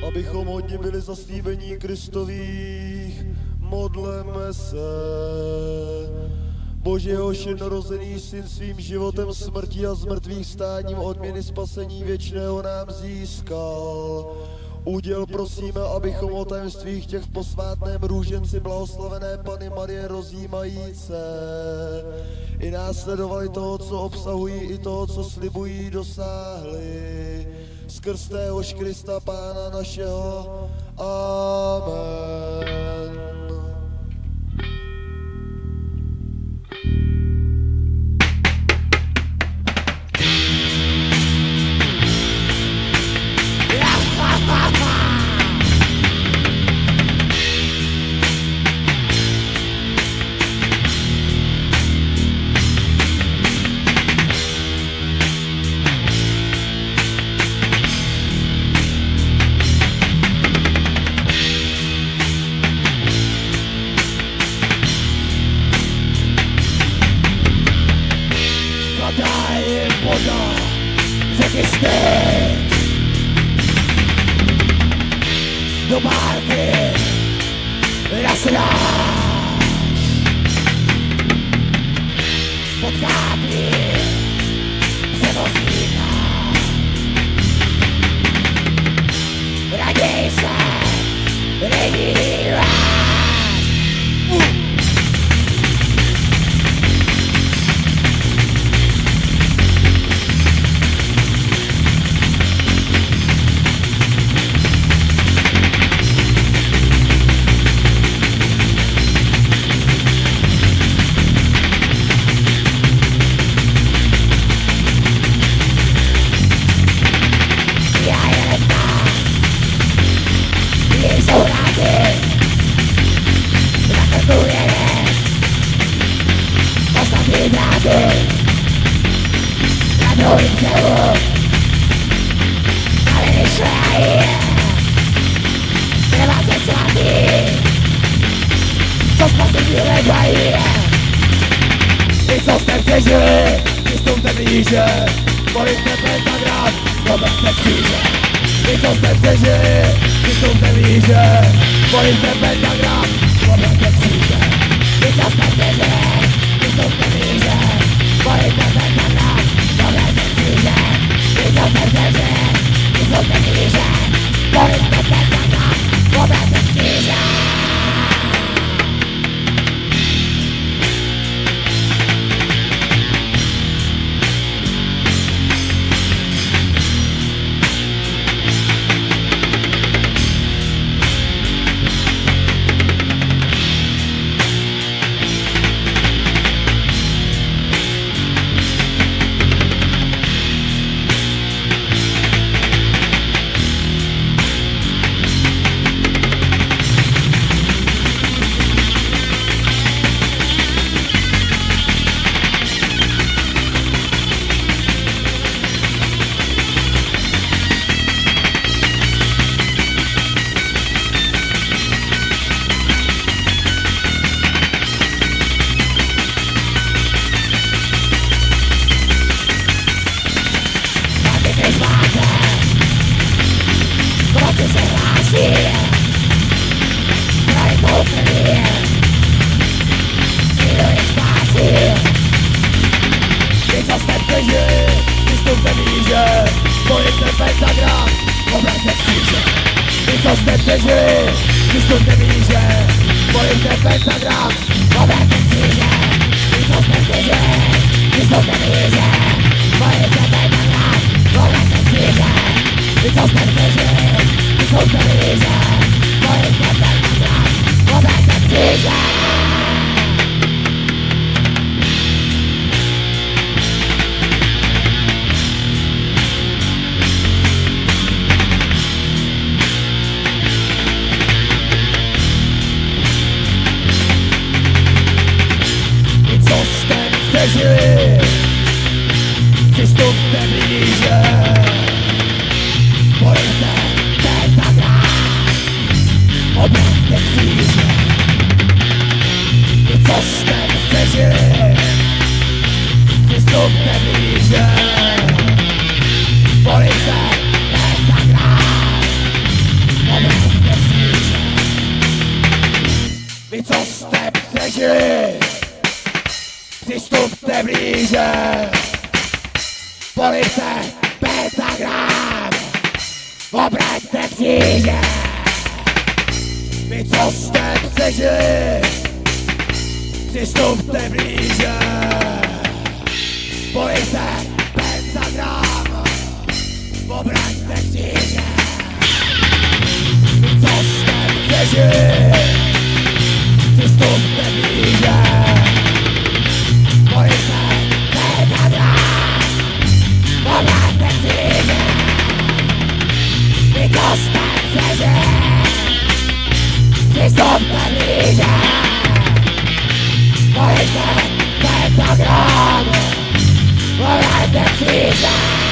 abychom hodně byli zaslíbení Kristových, modleme se. Bože, jehož jednorozený syn svým životem, smrtí a zmrtvých stáním odměny spasení věčného nám získal. Uděl prosíme, abychom o tajemstvích těch v posvátném růženci blahoslavené Panny Marie rozjímajíce i následovali toho, co obsahují, i toho, co slibují, dosáhli. Skrz téhož Krista Pána našeho. Amen. Do bárky nasedáš, potkápí převozníka, raději se nedíváš. Volíte pentagram, volíte kříže. Vy co jste přežili, vy co jste blíže. Volíte pentagram, volíte kříže. Vy co jste přežili, vy co jste blíže. Volíte pentagram, volíte kříže. Vy co jste přežili, vy co jste blíže. Volíte pentagram, volíte kříže. Obratně kříže. kříže. Police, pentagram, obraťte kříže. Vy, co jste přežili, přistupte blíže. Police, pentagram, obraťte kříže. Vy, co jste přežili, přistupte blíže. Police, pentagram, obraťte kříže. Vy, co jste přežili, přistupte blíže. Police, pentagram, obraťte kříže.